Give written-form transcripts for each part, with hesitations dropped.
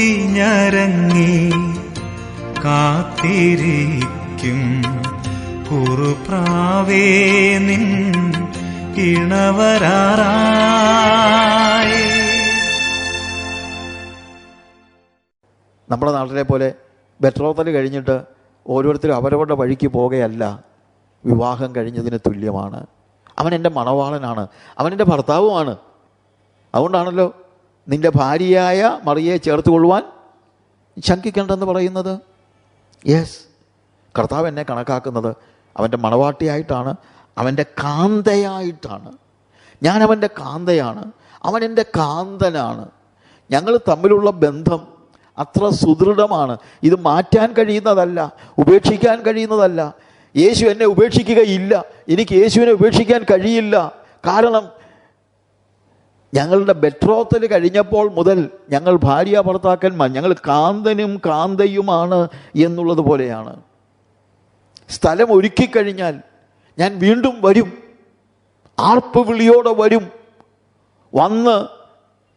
നോക്കി ഞരങ്ങി കാത്തിരിക്കും കുറുപ്രാവേ നിൻ ഇണവരാറായി. നമ്മുടെ നാട്ടിലെ പോലെ ബെട്രോത്തൽ കഴിഞ്ഞിട്ട് ഓരോരുത്തരും അവരവരുടെ വഴിക്ക് പോകുകയല്ല. വിവാഹം കഴിഞ്ഞതിന് തുല്യമാണ്. അവൻ എൻ്റെ മണവാളനാണ്, അവൻ എൻ്റെ ഭർത്താവുമാണ്. അതുകൊണ്ടാണല്ലോ നിൻ്റെ ഭാര്യയായ മറിയെ ചേർത്ത് കൊള്ളുവാൻ ശങ്കിക്കേണ്ടെന്ന് പറയുന്നത്. യെസ്, കർത്താവ് എന്നെ കണക്കാക്കുന്നത് അവൻ്റെ മണവാട്ടിയായിട്ടാണ്, അവൻ്റെ കാന്തയായിട്ടാണ്. ഞാൻ അവൻ്റെ കാന്തയാണ്, അവൻ എൻ്റെ കാന്തനാണ്. ഞങ്ങൾ തമ്മിലുള്ള ബന്ധം അത്ര സുദൃഢമാണ്. ഇത് മാറ്റാൻ കഴിയുന്നതല്ല, ഉപേക്ഷിക്കാൻ കഴിയുന്നതല്ല. യേശു എന്നെ ഉപേക്ഷിക്കുകയില്ല, എനിക്ക് യേശുവിനെ ഉപേക്ഷിക്കാൻ കഴിയില്ല. കാരണം ഞങ്ങളുടെ ബെട്രോത്തൽ കഴിഞ്ഞപ്പോൾ മുതൽ ഞങ്ങൾ ഭാര്യ ഭർത്താക്കന്മാർ, ഞങ്ങൾ കാന്തനും കാന്തയുമാണ് എന്നുള്ളത് പോലെയാണ്. സ്ഥലം ഒരുക്കിക്കഴിഞ്ഞാൽ ഞാൻ വീണ്ടും വരും, ആർപ്പ് വിളിയോടെ വരും, വന്ന്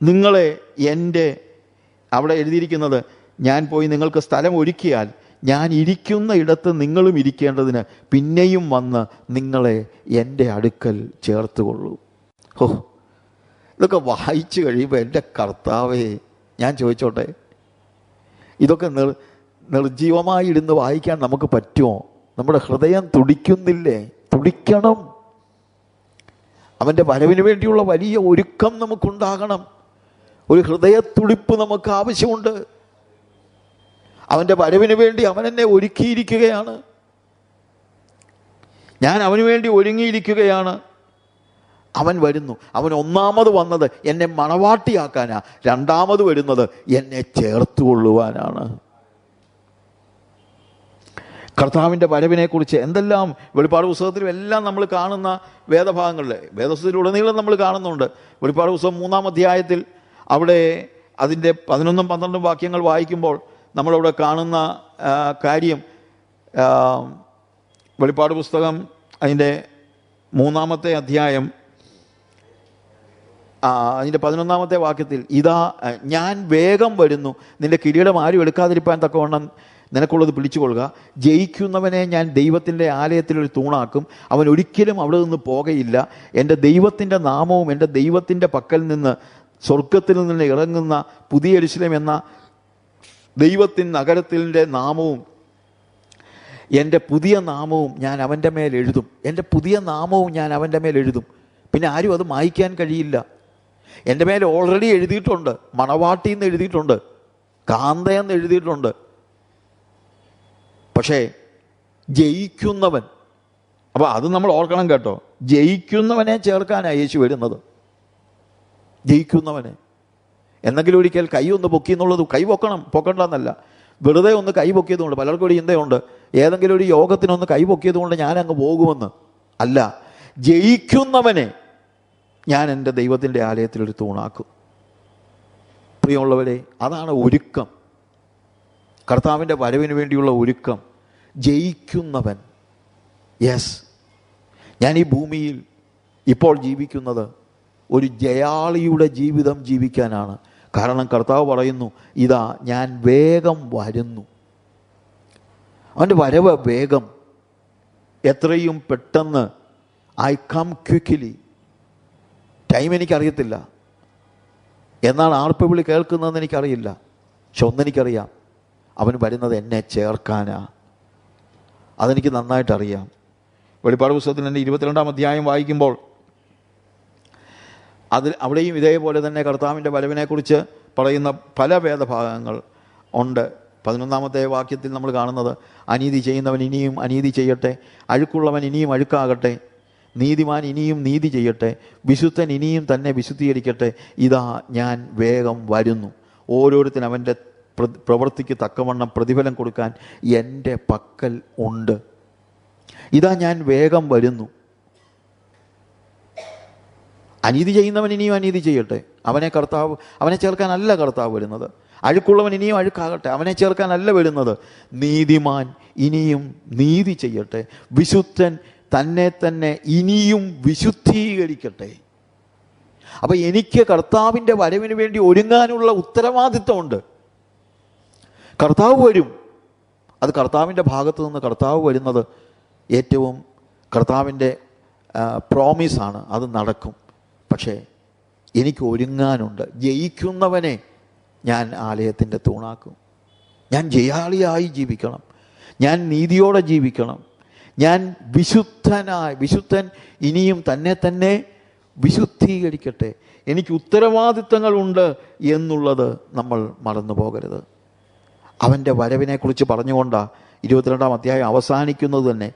നിങ്ങളെ എൻ്റെ, അവിടെ എഴുതിയിരിക്കുന്നത്, ഞാൻ പോയി നിങ്ങൾക്ക് സ്ഥലം ഒരുക്കിയാൽ ഞാൻ ഇരിക്കുന്ന ഇടത്ത് നിങ്ങളും ഇരിക്കേണ്ടതിന് പിന്നെയും വന്ന് നിങ്ങളെ എൻ്റെ അടുക്കൽ ചേർത്തുകൊള്ളൂ. ഹോ, ഇതൊക്കെ വായിച്ചു കഴിയുമ്പോൾ എൻ്റെ കർത്താവേ, ഞാൻ ചോദിച്ചോട്ടെ, ഇതൊക്കെ നിർജീവമായി ഇരുന്ന് വായിക്കാൻ നമുക്ക് പറ്റുമോ? നമ്മുടെ ഹൃദയം തുടിക്കുന്നില്ലേ? തുടിക്കണം. അവൻ്റെ വരവിന് വേണ്ടിയുള്ള വലിയ ഒരുക്കം നമുക്കുണ്ടാകണം. ഒരു ഹൃദയത്തുടിപ്പ് നമുക്ക് ആവശ്യമുണ്ട്. അവൻ്റെ വരവിന് വേണ്ടി അവൻ എന്നെ ഒരുക്കിയിരിക്കുകയാണ്. ഞാൻ അവന് വേണ്ടി ഒരുങ്ങിയിരിക്കുകയാണ്. അവൻ വരുന്നു. അവൻ ഒന്നാമത് വന്നത് എന്നെ മണവാട്ടിയാക്കാനാ, രണ്ടാമത് വരുന്നത് എന്നെ ചേർത്തുകൊള്ളുവാനാണ്. കർത്താവിൻ്റെ വരവിനെക്കുറിച്ച് എന്തെല്ലാം വെളിപ്പാട് പുസ്തകത്തിലും എല്ലാം നമ്മൾ കാണുന്ന വേദഭാഗങ്ങളിൽ, വേദപുസ്തകത്തിലുടനീളം നമ്മൾ കാണുന്നുണ്ട്. വെളിപ്പാട് പുസ്തകം 3-ാം അധ്യായത്തിൽ അവിടെ അതിൻ്റെ 11-12 വാക്യങ്ങൾ വായിക്കുമ്പോൾ നമ്മളവിടെ കാണുന്ന കാര്യം, വെളിപ്പാട് പുസ്തകം അതിൻ്റെ 3-ാമത്തെ അധ്യായം അതിൻ്റെ 11-ാമത്തെ വാക്യത്തിൽ, ഇതാ ഞാൻ വേഗം വരുന്നു, നിൻ്റെ കിരീടം ആരും എടുക്കാതിരിപ്പാൻ തക്കവണ്ണം നിനക്കുള്ളത് പിടിച്ചുകൊള്ളുക. ജയിക്കുന്നവനെ ഞാൻ ദൈവത്തിൻ്റെ ആലയത്തിലൊരു തൂണാക്കും, അവൻ ഒരിക്കലും അവിടെ നിന്ന് പോകയില്ല. എൻ്റെ ദൈവത്തിൻ്റെ നാമവും എൻ്റെ ദൈവത്തിൻ്റെ പക്കൽ നിന്ന് സ്വർഗത്തിൽ നിന്ന് ഇറങ്ങുന്ന പുതിയ യെരൂശലേം എന്ന ദൈവത്തിൻ നഗരത്തിൻ്റെ നാമവും എൻ്റെ പുതിയ നാമവും ഞാൻ അവൻ്റെ മേൽ എഴുതും. എൻ്റെ പുതിയ നാമവും ഞാൻ അവൻ്റെ മേൽ എഴുതും. പിന്നെ ആരും അത് മായ്ക്കാൻ കഴിയില്ല. എൻ്റെ മേൽ ഓൾറെഡി എഴുതിയിട്ടുണ്ട്. മണവാട്ടി എന്ന് എഴുതിയിട്ടുണ്ട്, കാന്തയെന്ന് എഴുതിയിട്ടുണ്ട്. പക്ഷേ ജയിക്കുന്നവൻ, അപ്പോൾ അത് നമ്മൾ ഓർക്കണം കേട്ടോ, ജയിക്കുന്നവനെ ചേർക്കാനാണ് യേശു വരുന്നത്. ജയിക്കുന്നവനെ. എന്നെങ്കിലും ഒരിക്കൽ കൈ ഒന്ന് പൊക്കി എന്നുള്ളത്, കൈ പൊക്കണ്ടെന്നല്ല, വെറുതെ ഒന്ന് കൈ പൊക്കിയതുകൊണ്ട് പലർക്കും ഒരു ചിന്തയുണ്ട്, ഏതെങ്കിലും ഒരു യോഗത്തിനൊന്ന് കൈ പൊക്കിയത് കൊണ്ട് ഞാൻ അങ്ങ് പോകുമെന്ന്. അല്ല, ജയിക്കുന്നവനെ ഞാൻ എൻ്റെ ദൈവത്തിൻ്റെ ആലയത്തിലൊരു തൂണാക്കും. പ്രിയമുള്ളവരെ, അതാണ് ഒരുക്കം, കർത്താവിൻ്റെ വരവിന് വേണ്ടിയുള്ള ഒരുക്കം. ജയിക്കുന്നവൻ. യെസ്, ഞാൻ ഈ ഭൂമിയിൽ ഇപ്പോൾ ജീവിക്കുന്നത് ഒരു ജയാളിയുടെ ജീവിതം ജീവിക്കാനാണ്. കാരണം കർത്താവ് പറയുന്നു, ഇതാ ഞാൻ വേഗം വരുന്നു. അവൻ്റെ വരവ് വേഗം, എത്രയും പെട്ടെന്ന്. I come quickly. ടൈം എനിക്കറിയത്തില്ല, എന്നാണ് ആർപ്പ് വിളി കേൾക്കുന്നതെന്ന് എനിക്കറിയില്ല. പക്ഷെ ഒന്നെനിക്കറിയാം, അവൻ വരുന്നത് എന്നെ ചേർക്കാനാ. അതെനിക്ക് നന്നായിട്ടറിയാം. വെളിപ്പാട് പുസ്തകത്തിൽ എൻ്റെ 22-ാം അധ്യായം വായിക്കുമ്പോൾ അവിടെയും ഇതേപോലെ തന്നെ കർത്താവിൻ്റെ വരവിനെക്കുറിച്ച് പറയുന്ന പല വേദഭാഗങ്ങൾ ഉണ്ട്. 11-ാമത്തെ വാക്യത്തിൽ നമ്മൾ കാണുന്നത്, അനീതി ചെയ്യുന്നവൻ ഇനിയും അനീതി ചെയ്യട്ടെ, അഴുക്കുള്ളവൻ ഇനിയും അഴുക്കാകട്ടെ, നീതിമാൻ ഇനിയും നീതി ചെയ്യട്ടെ, വിശുദ്ധൻ ഇനിയും തന്നെ വിശുദ്ധീകരിക്കട്ടെ. ഇതാ ഞാൻ വേഗം വരുന്നു, ഓരോരുത്തരും അവൻ്റെ പ്രവൃത്തിക്ക് തക്കവണ്ണം പ്രതിഫലം കൊടുക്കാൻ എൻ്റെ പക്കൽ ഉണ്ട്. ഇതാ ഞാൻ വേഗം വരുന്നു. അനീതി ചെയ്യുന്നവൻ ഇനിയും അനീതി ചെയ്യട്ടെ, അവനെ ചേർക്കാനല്ല കർത്താവ് വരുന്നത്. അഴുക്കുള്ളവൻ ഇനിയും അഴുക്കാകട്ടെ, അവനെ ചേർക്കാനല്ല വരുന്നത്. നീതിമാൻ ഇനിയും നീതി ചെയ്യട്ടെ, വിശുദ്ധൻ തന്നെ ഇനിയും വിശുദ്ധീകരിക്കട്ടെ. അപ്പം എനിക്ക് കർത്താവിൻ്റെ വരവിന് വേണ്ടി ഒരുങ്ങാനുള്ള ഉത്തരവാദിത്വമുണ്ട്. കർത്താവ് വരും. അത് കർത്താവിൻ്റെ ഭാഗത്തു നിന്ന് കർത്താവ് വരുന്നത് ഏറ്റവും കർത്താവിൻ്റെ പ്രോമിസാണ്. അത് നടക്കും. പക്ഷേ എനിക്ക് ഒരുങ്ങാനുണ്ട്. ജയിക്കുന്നവനെ ഞാൻ ആലയത്തിൻ്റെ തൂണാക്കും. ഞാൻ ജയാളിയായി ജീവിക്കണം. ഞാൻ നീതിയോടെ ജീവിക്കണം. ഞാൻ വിശുദ്ധൻ ഇനിയും തന്നെ വിശുദ്ധീകരിക്കട്ടെ. എനിക്ക് ഉത്തരവാദിത്തങ്ങളുണ്ട് എന്നുള്ളത് നമ്മൾ മറന്നു പോകരുത്. അവൻ്റെ വരവിനെക്കുറിച്ച് പറഞ്ഞുകൊണ്ടാണ് 22-ാം അധ്യായം അവസാനിക്കുന്നത് തന്നെ.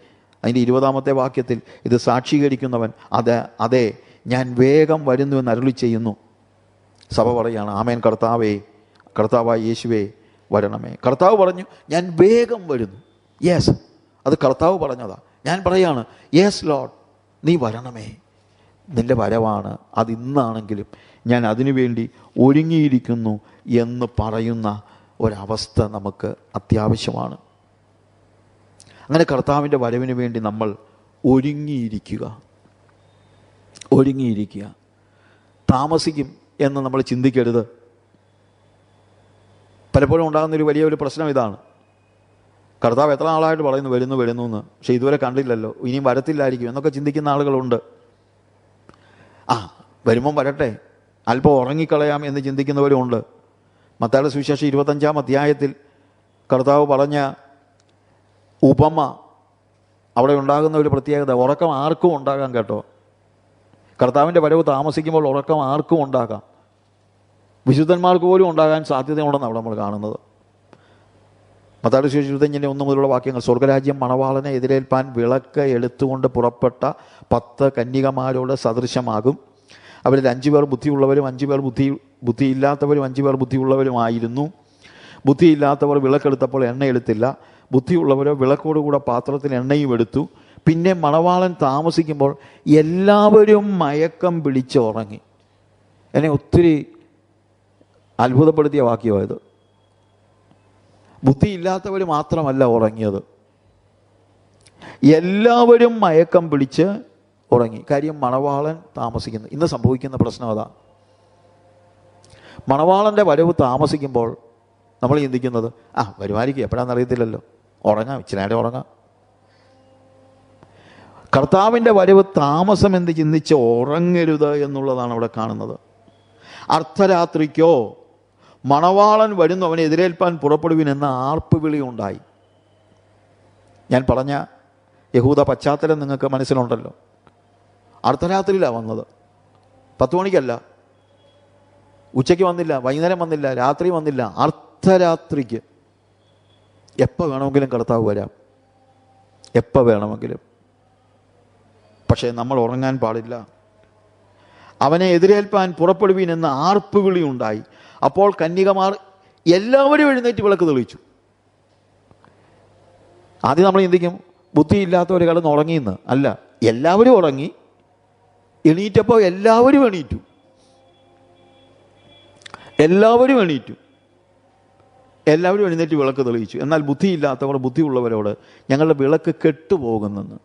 അതിൻ്റെ 20-ാമത്തെ വാക്യത്തിൽ ഇത് സാക്ഷീകരിക്കുന്നവൻ അതെ ഞാൻ വേഗം വരുന്നു എന്ന് അരുളി ചെയ്യുന്നു. സഭ പറയുകയാണ്, ആമേൻ കർത്താവേ, കർത്താവായ യേശുവേ വരണമേ. കർത്താവ് പറഞ്ഞു, ഞാൻ വേഗം വരുന്നു. യെസ്, അത് കർത്താവ് പറഞ്ഞതാ. ഞാൻ പറയാണ്, യെസ് ലോർഡ്, നീ വരണമേ. നിൻ്റെ വരവാണ്. അത് ഇന്നാണെങ്കിലും ഞാൻ അതിനുവേണ്ടി ഒരുങ്ങിയിരിക്കുന്നു എന്ന് പറയുന്ന ഒരവസ്ഥ നമുക്ക് അത്യാവശ്യമാണ്. അങ്ങനെ കർത്താവിൻ്റെ വരവിന് വേണ്ടി നമ്മൾ ഒരുങ്ങിയിരിക്കുക. താമസിക്കും എന്ന് നമ്മൾ ചിന്തിക്കരുത്. പലപ്പോഴും ഉണ്ടാകുന്നൊരു വലിയൊരു പ്രശ്നം ഇതാണ്. കർത്താവ് എത്ര നാളായിട്ട് പറയുന്നു വരുന്നു എന്ന്, പക്ഷെ ഇതുവരെ കണ്ടില്ലല്ലോ, ഇനിയും വരത്തില്ലായിരിക്കും എന്നൊക്കെ ചിന്തിക്കുന്ന ആളുകളുണ്ട്. വരുമ്പം വരട്ടെ, അല്പം ഉറങ്ങിക്കളയാം എന്ന് ചിന്തിക്കുന്നവരുമുണ്ട്. മത്തായിയുടെ സുവിശേഷം 25-ാം അധ്യായത്തിൽ കർത്താവ് പറഞ്ഞ ഉപമ, അവിടെ ഉണ്ടാകുന്ന ഒരു പ്രത്യേകത, ഉറക്കം ആർക്കും ഉണ്ടാകാം കേട്ടോ. കർത്താവിൻ്റെ വരവ് താമസിക്കുമ്പോൾ ഉറക്കം ആർക്കും ഉണ്ടാകാം. വിശുദ്ധന്മാർക്ക് പോലും ഉണ്ടാകാൻ സാധ്യതയുണ്ടെന്ന് അവിടെ നമ്മൾ കാണുന്നത്. മത്തായിയുടെ സുവിശേഷം 25-ന്റെ 1 മുതലുള്ള വാക്യങ്ങൾ, സ്വർഗരാജ്യം മണവാളനെ എതിരേൽപ്പാൻ വിളക്ക് എടുത്തുകൊണ്ട് പുറപ്പെട്ട 10 കന്യകമാരോട് സദൃശമാകും. അവരിൽ 5 പേർ ബുദ്ധിയുള്ളവരും 5 പേർ ബുദ്ധിയില്ലാത്തവരും 5 പേർ ബുദ്ധിയുള്ളവരുമായിരുന്നു. ബുദ്ധിയില്ലാത്തവർ വിളക്കെടുത്തപ്പോൾ എണ്ണ എടുത്തില്ല. ബുദ്ധിയുള്ളവരോ വിളക്കോടുകൂടെ പാത്രത്തിൽ എണ്ണയും എടുത്തു. പിന്നെ മണവാളൻ താമസിക്കുമ്പോൾ എല്ലാവരും മയക്കം പിടിച്ച് ഉറങ്ങി. എന്നെ ഒത്തിരി അത്ഭുതപ്പെടുത്തിയ വാക്യമായത്. ബുദ്ധിയില്ലാത്തവർ മാത്രമല്ല ഉറങ്ങിയത്, എല്ലാവരും മയക്കം പിടിച്ച് ഉറങ്ങി. കാര്യം മണവാളൻ താമസിക്കുന്നു. ഇന്ന് സംഭവിക്കുന്ന പ്രശ്നം അതാ. മണവാളൻ്റെ വരവ് താമസിക്കുമ്പോൾ നമ്മൾ ചിന്തിക്കുന്നത്, വരുമായിരിക്കും, എപ്പോഴാണെന്ന് അറിയത്തില്ലല്ലോ, ഉറങ്ങാം, ഇച്ചിരി നേരം ഉറങ്ങാം. കർത്താവിൻ്റെ വരവ് താമസം എന്ന് ചിന്തിച്ച് ഉറങ്ങരുത് എന്നുള്ളതാണ് അവിടെ കാണുന്നത്. അർദ്ധരാത്രിക്കോ മണവാളൻ വരുന്നു, അവനെ എതിരേൽപ്പാൻ പുറപ്പെടുവിനെന്ന ആർപ്പുവിളി ഉണ്ടായി. ഞാൻ പറഞ്ഞ യഹൂദ പശ്ചാത്തലം നിങ്ങൾക്ക് മനസ്സിലുണ്ടല്ലോ. അർദ്ധരാത്രിയിലാണ് വന്നത്. 10 മണിക്കല്ല, ഉച്ചയ്ക്ക് വന്നില്ല, വൈകുന്നേരം വന്നില്ല, രാത്രി വന്നില്ല, അർദ്ധരാത്രിക്ക്. എപ്പോൾ വേണമെങ്കിലും കർത്താവ് വരാം, എപ്പോൾ വേണമെങ്കിലും. പക്ഷേ നമ്മൾ ഉറങ്ങാൻ പാടില്ല. അവനെ എതിരേൽപ്പാൻ പുറപ്പെടുവീൻ എന്ന ആർപ്പുവിളി ഉണ്ടായി. അപ്പോൾ കന്യകമാർ എല്ലാവരും എഴുന്നേറ്റ് വിളക്ക് തെളിയിച്ചു. ആദ്യം നമ്മൾ ചിന്തിക്കും ബുദ്ധിയില്ലാത്തവർ കിടന്ന് ഉറങ്ങിയെന്ന്. അല്ല, എല്ലാവരും ഉറങ്ങി. എണീറ്റപ്പോൾ എല്ലാവരും എണീറ്റു. എല്ലാവരും എഴുന്നേറ്റ് വിളക്ക് തെളിയിച്ചു. എന്നാൽ ബുദ്ധിയില്ലാത്തവർ ബുദ്ധിയുള്ളവരോട്, ഞങ്ങളുടെ വിളക്ക് കെട്ടുപോകുന്നെന്ന്.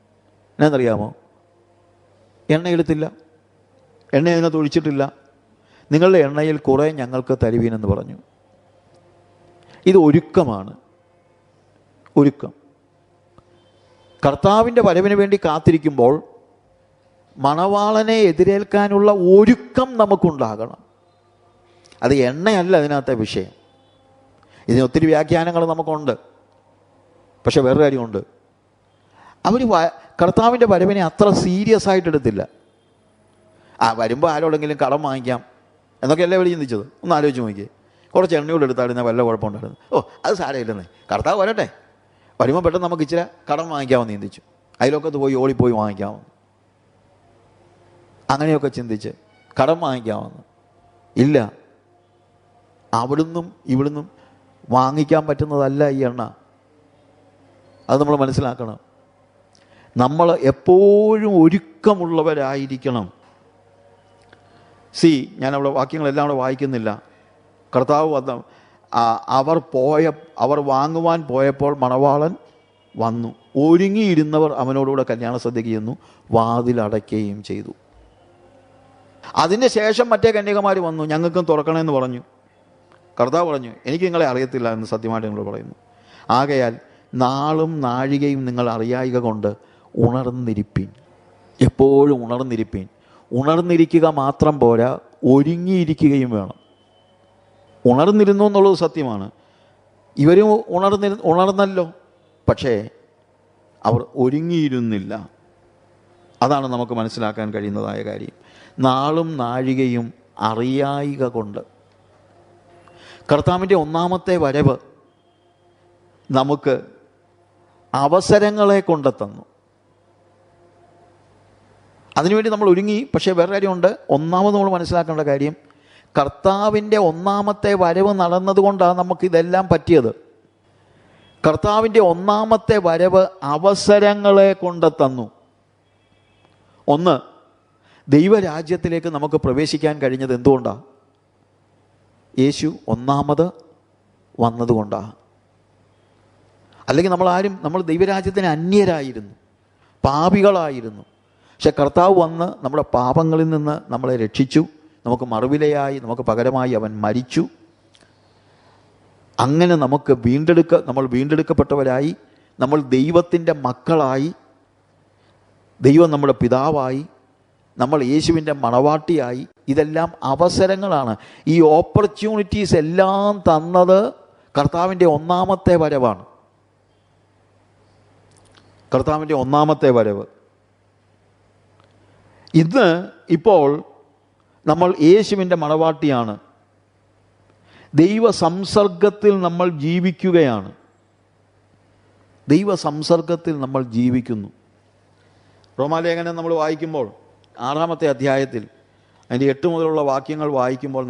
എന്നറിയാമോ? എണ്ണ എടുത്തില്ല, എണ്ണ അതിനകത്ത് ഒഴിച്ചിട്ടില്ല. നിങ്ങളുടെ എണ്ണയിൽ കുറേ ഞങ്ങൾക്ക് തരുവീനെന്ന് പറഞ്ഞു. ഇത് ഒരുക്കമാണ്. കർത്താവിൻ്റെ വരവിന് വേണ്ടി കാത്തിരിക്കുമ്പോൾ മണവാളനെ എതിരേൽക്കാനുള്ള ഒരുക്കം നമുക്കുണ്ടാകണം. അത് എണ്ണയല്ല അതിനകത്തെ വിഷയം. ഇതിന് ഒത്തിരി വ്യാഖ്യാനങ്ങൾ നമുക്കുണ്ട്. പക്ഷെ വേറൊരു കാര്യമുണ്ട്, അവർ കർത്താവിൻ്റെ വരവിനെ അത്ര സീരിയസ് ആയിട്ട് എടുത്തില്ല. വരുമ്പോൾ ആരോടെങ്കിലും കടം വാങ്ങിക്കാം എന്നൊക്കെയല്ലേ അവർ ചിന്തിച്ചത്. ഒന്ന് ആലോചിച്ച് നോക്കിയേ. കുറച്ച് എണ്ണയോട് എടുത്തായിരുന്ന വല്ല കുഴപ്പമുണ്ടായിരുന്നു. അത് സാരമില്ലെന്നേ, കർത്താവ് വരട്ടെ, വരുമ്പോൾ പെട്ടെന്ന് നമുക്ക് ഇച്ചിരി കടം വാങ്ങിക്കാമെന്ന് ചിന്തിച്ചു. അതിലൊക്കത്ത് പോയി ഓടിപ്പോയി വാങ്ങിക്കാമെന്ന്, അങ്ങനെയൊക്കെ ചിന്തിച്ച് കടം വാങ്ങിക്കാമെന്ന്. ഇല്ല, അവിടുന്നും ഇവിടുന്നും വാങ്ങിക്കാൻ പറ്റുന്നതല്ല ഈ എണ്ണ. അത് നമ്മൾ മനസ്സിലാക്കണം. നമ്മൾ എപ്പോഴും ഒരുക്കമുള്ളവരായിരിക്കണം. ഞാനവിടെ വാക്യങ്ങളെല്ലാം അവിടെ വായിക്കുന്നില്ല. കർത്താവ് വന്ന അവർ വാങ്ങുവാൻ പോയപ്പോൾ മണവാളൻ വന്നു. ഒരുങ്ങിയിരുന്നവർ അവനോടുകൂടെ കല്യാണ സദ്യക്ക് ചെന്നു, വാതിലടയ്ക്കുകയും ചെയ്തു. അതിന് ശേഷം മറ്റേ കന്യകമാർ വന്നു, ഞങ്ങൾക്കും തുറക്കണമെന്ന് പറഞ്ഞു. കർത്താവ് പറഞ്ഞു, എനിക്ക് നിങ്ങളെ അറിയത്തില്ല എന്ന് സത്യമായിട്ട് നിങ്ങൾ പറയുന്നു. ആകയാൽ നാളും നാഴികയും നിങ്ങൾ അറിയായിക കൊണ്ട് ഉണർന്നിരിപ്പീൻ. എപ്പോഴും ഉണർന്നിരിപ്പീൻ. ഉണർന്നിരിക്കുക മാത്രം പോരാ, ഒരുങ്ങിയിരിക്കുകയും വേണം. ഉണർന്നിരുന്നു എന്നുള്ളത് സത്യമാണ്. ഇവരും ഉണർന്നല്ലോ, പക്ഷേ അവർ ഒരുങ്ങിയിരുന്നില്ല. അതാണ് നമുക്ക് മനസ്സിലാക്കാൻ കഴിയുന്നതായ കാര്യം. നാളും നാഴികയും അറിയായിക കൊണ്ട്. കർത്താവിൻ്റെ ഒന്നാമത്തെ വരവ് നമുക്ക് അവസരങ്ങളെ കൊണ്ടെത്തന്നു. അതിനുവേണ്ടി നമ്മൾ ഒരുങ്ങി. പക്ഷേ വേറെ കാര്യമുണ്ട്. ഒന്നാമത് നമ്മൾ മനസ്സിലാക്കേണ്ട കാര്യം, കർത്താവിൻ്റെ ഒന്നാമത്തെ വരവ് നടന്നതുകൊണ്ടാണ് നമുക്കിതെല്ലാം പറ്റിയത്. കർത്താവിൻ്റെ ഒന്നാമത്തെ വരവ് അവസരങ്ങളെ കൊണ്ടെത്തന്നു. ഒന്ന്, ദൈവരാജ്യത്തിലേക്ക് നമുക്ക് പ്രവേശിക്കാൻ കഴിഞ്ഞത് എന്തുകൊണ്ടാണ്? യേശു ഒന്നാമത് വന്നതുകൊണ്ടാണ്. അല്ലെങ്കിൽ നമ്മൾ ദൈവരാജ്യത്തിന് അന്യരായിരുന്നു, പാപികളായിരുന്നു. പക്ഷെ കർത്താവ് വന്ന് നമ്മുടെ പാപങ്ങളിൽ നിന്ന് നമ്മളെ രക്ഷിച്ചു. നമുക്ക് മറുവിലയായി, നമുക്ക് പകരമായി അവൻ മരിച്ചു. അങ്ങനെ നമ്മൾ വീണ്ടെടുക്കപ്പെട്ടവരായി, നമ്മൾ ദൈവത്തിൻ്റെ മക്കളായി, ദൈവം നമ്മുടെ പിതാവായി, നമ്മൾ യേശുവിൻ്റെ മണവാട്ടിയായി. ഇതെല്ലാം അവസരങ്ങളാണ്. ഈ ഓപ്പർച്യൂണിറ്റീസ് എല്ലാം തന്നത് കർത്താവിൻ്റെ ഒന്നാമത്തെ വരവാണ്. കർത്താവിൻ്റെ ഒന്നാമത്തെ വരവ്. ഇന്ന് ഇപ്പോൾ നമ്മൾ യേശുവിൻ്റെ മണവാട്ടിയാണ്. ദൈവ സംസർഗത്തിൽ നമ്മൾ ജീവിക്കുകയാണ്. ദൈവ സംസർഗത്തിൽ നമ്മൾ ജീവിക്കുന്നു. റോമാലേഖനം നമ്മൾ വായിക്കുമ്പോൾ 6-ാമത്തെ അധ്യായത്തിൽ അതിൻ്റെ 8 മുതലുള്ള വാക്യങ്ങൾ വായിക്കുമ്പോൾ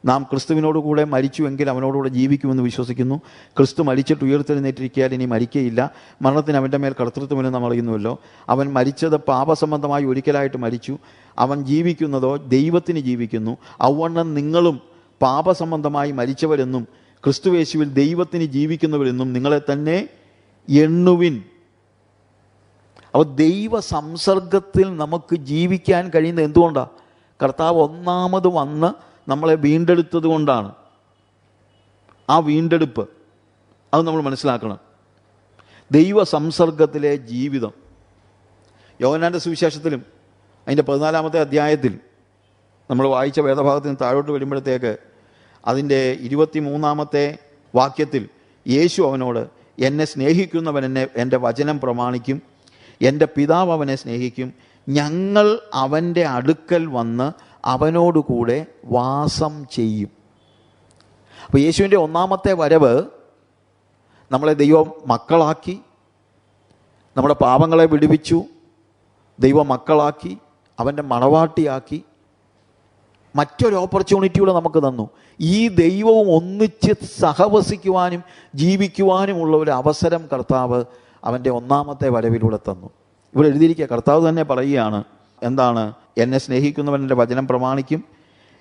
നാം ക്രിസ്തുവിനോട് കൂടെ മരിച്ചുവെങ്കിൽ അവനോടുകൂടെ ജീവിക്കുമെന്ന് വിശ്വസിക്കുന്നു. ക്രിസ്തു മരിച്ചിട്ട് ഉയർത്തെഴുന്നേറ്റിരിക്കാൻ ഇനി മരിക്കയില്ല. മരണത്തിന് അവൻ്റെ മേൽ കർത്തൃത്വമെന്ന് നമ്മൾ അറിയുന്നുവല്ലോ. അവൻ മരിച്ചത് പാപസംബന്ധമായി ഒരിക്കലായിട്ട് മരിച്ചു. അവൻ ജീവിക്കുന്നതോ ദൈവത്തിന് ജീവിക്കുന്നു. അവണ്ണം നിങ്ങളും പാപസംബന്ധമായി മരിച്ചവരെന്നും ക്രിസ്തുയേശുവിൽ ദൈവത്തിന് ജീവിക്കുന്നവരെന്നും നിങ്ങളെ തന്നെ എണ്ണുവിൻ. അപ്പോൾ ദൈവ സംസർഗത്തിൽ നമുക്ക് ജീവിക്കാൻ കഴിയുന്നത് എന്തുകൊണ്ടാണ്? കർത്താവ് ഒന്നാമത് വന്ന് നമ്മളെ വീണ്ടെടുത്തത് കൊണ്ടാണ്. ആ വീണ്ടെടുപ്പ് അത് നമ്മൾ മനസ്സിലാക്കണം. ദൈവ സംസർഗത്തിലെ ജീവിതം. യോഹന്നാൻ്റെ സുവിശേഷത്തിലും അതിൻ്റെ 14-ാമത്തെ അധ്യായത്തിൽ നമ്മൾ വായിച്ച വേദഭാഗത്തിന് താഴോട്ട് വരുമ്പോഴത്തേക്ക് അതിൻ്റെ 23-ാമത്തെ വാക്യത്തിൽ യേശു അവനോട്, എന്നെ സ്നേഹിക്കുന്നവൻ എൻ്റെ വചനം പ്രമാണിക്കും, എൻ്റെ പിതാവ് അവനെ സ്നേഹിക്കും, ഞങ്ങൾ അവൻ്റെ അടുക്കൽ വന്ന് അവനോടുകൂടെ വാസം ചെയ്യും. അപ്പോൾ യേശുവിൻ്റെ ഒന്നാമത്തെ വരവ് നമ്മളെ ദൈവം മക്കളാക്കി, നമ്മുടെ പാപങ്ങളെ വിടുവിച്ചു, ദൈവ മക്കളാക്കി, അവൻ്റെ മണവാട്ടിയാക്കി. മറ്റൊരു ഓപ്പർച്യൂണിറ്റിയൂടെ നമുക്ക് തന്നു. ഈ ദൈവവും ഒന്നിച്ച് സഹവസിക്കുവാനും ജീവിക്കുവാനുമുള്ള ഒരു അവസരം കർത്താവ് അവൻ്റെ ഒന്നാമത്തെ വരവിലൂടെ തന്നു. ഇവിടെ എഴുതിയിരിക്കുക, കർത്താവ് തന്നെ പറയുകയാണ്, എന്താണ്? എന്നെ സ്നേഹിക്കുന്നവൻ എൻ്റെ വചനം പ്രമാണിക്കും,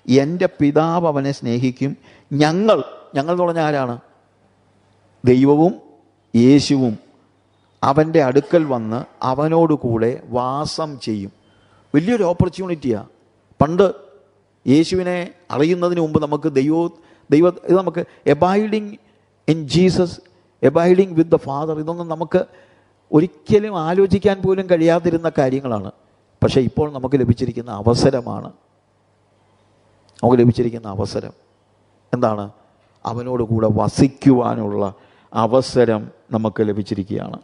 എൻ്റെ പിതാവ് അവനെ സ്നേഹിക്കും, ഞങ്ങൾ എന്ന് പറഞ്ഞാൽ ആരാണ്? ദൈവവും യേശുവും അവൻ്റെ അടുക്കൽ വന്ന് അവനോട് കൂടെ വാസം ചെയ്യും. വലിയൊരു ഓപ്പർച്യൂണിറ്റിയാണ്. പണ്ട് യേശുവിനെ അറിയുന്നതിന് മുമ്പ് നമുക്ക് ഇത് നമുക്ക് abiding in Jesus, abiding with the father, ഇതൊന്നും നമുക്ക് ഒരിക്കലും ആലോചിക്കാൻ പോലും കഴിയാതിരുന്ന കാര്യങ്ങളാണ്. പക്ഷേ ഇപ്പോൾ നമുക്ക് ലഭിച്ചിരിക്കുന്ന അവസരമാണ്. നമുക്ക് ലഭിച്ചിരിക്കുന്ന അവസരം എന്താണ്? അവനോട് കൂടെ വസിക്കുവാനുള്ള അവസരം നമുക്ക് ലഭിച്ചിരിക്കുകയാണ്.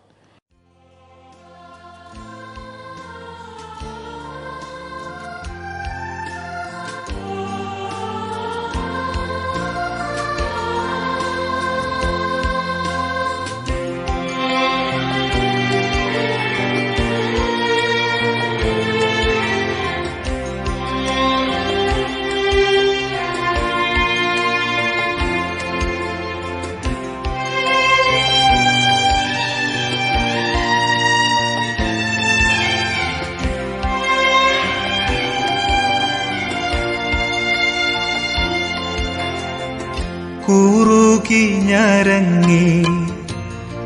കുറുകി ഞരങ്ങി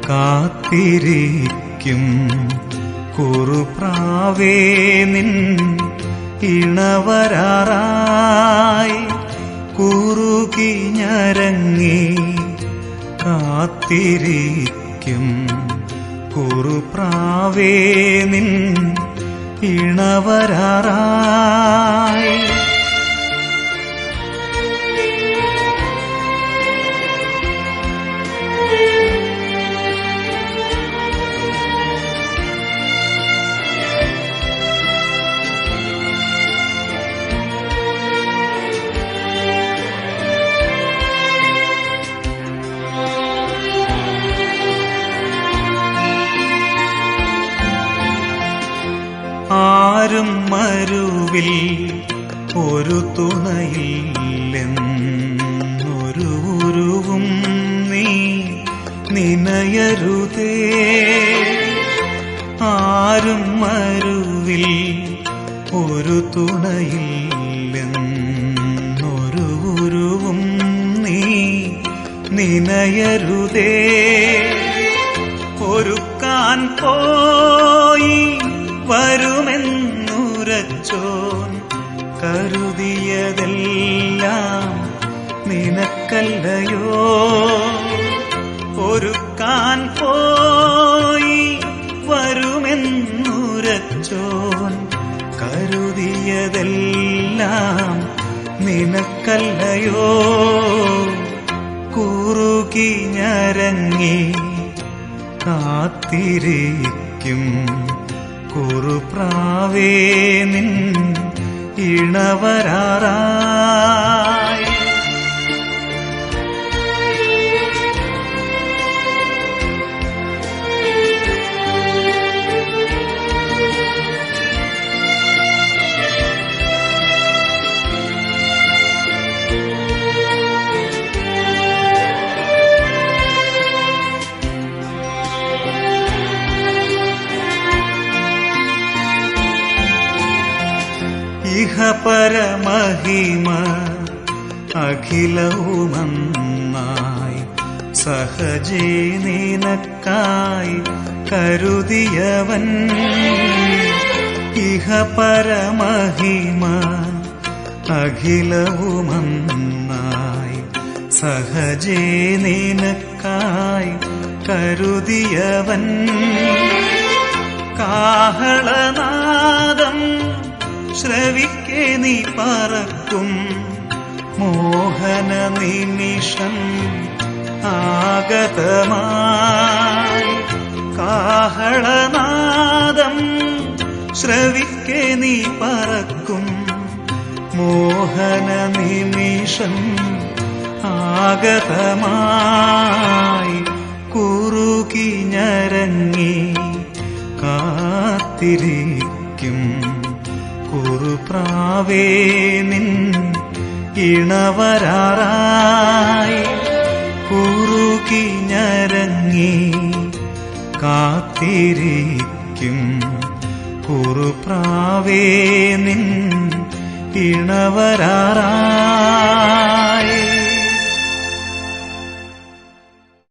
കാത്തിരിക്കും കുറുപ്രാവേ നിൻ ഇണവരാറായി. കുറുകി കുറുകി ഞരങ്ങി കാത്തിരിക്കും കുറുപ്രാവേ നിൻ ഇണവരാറായി. ആരും മരുവിൽ ഒരു തുണയില്ലെന്നൊരു ഉരുവും നീ നിനയരുതേ. ആരും മരുവിൽ ഒരു തുണയില്ലെന്നൊരു ഉരുവും നീ നിനയരുതേ. ഒരുക്കാൻ പോയി വരുമെന്നുരച്ചോൻ കരുതിയതെല്ലാം നിനക്കല്ലയോ. ഒരുക്കാൻ പോയി വരുമെന്നുരച്ചോൻ കരുതിയതെല്ലാം നിനക്കല്ലയോ. കുറുകി ഞരങ്ങി കാത്തിരിക്കും കുറുപ്രാവേ നിൻ ഇണവരാറായി. ഇഹപരമഹിമ അഖിലവുമന്നായി സഹജേ നിനക്കായി കരുതിയവൻ. ഇഹപരമഹിമ അഖിലവുമന്നായി സഹജേ നിനക്കായി കരുതിയവൻ. കാഹളനാദം ശ്രവിക്കെ നീ പറക്കും മോഹന നിമിഷം ആഗതമായി. കാഹളനാദം ശ്രവിക്കെ നീ പറക്കും മോഹന നിമിഷം ആഗതമായി. കുറുകി ഞരങ്ങി കാത്തിരിക്കും കുറുപ്രാവേ നിൻ ഇണവരാറായി. കുറുകി ഞരങ്ങി കാത്തിരിക്കും കുറുപ്രാവേ നിൻ ഇണവരാറായി.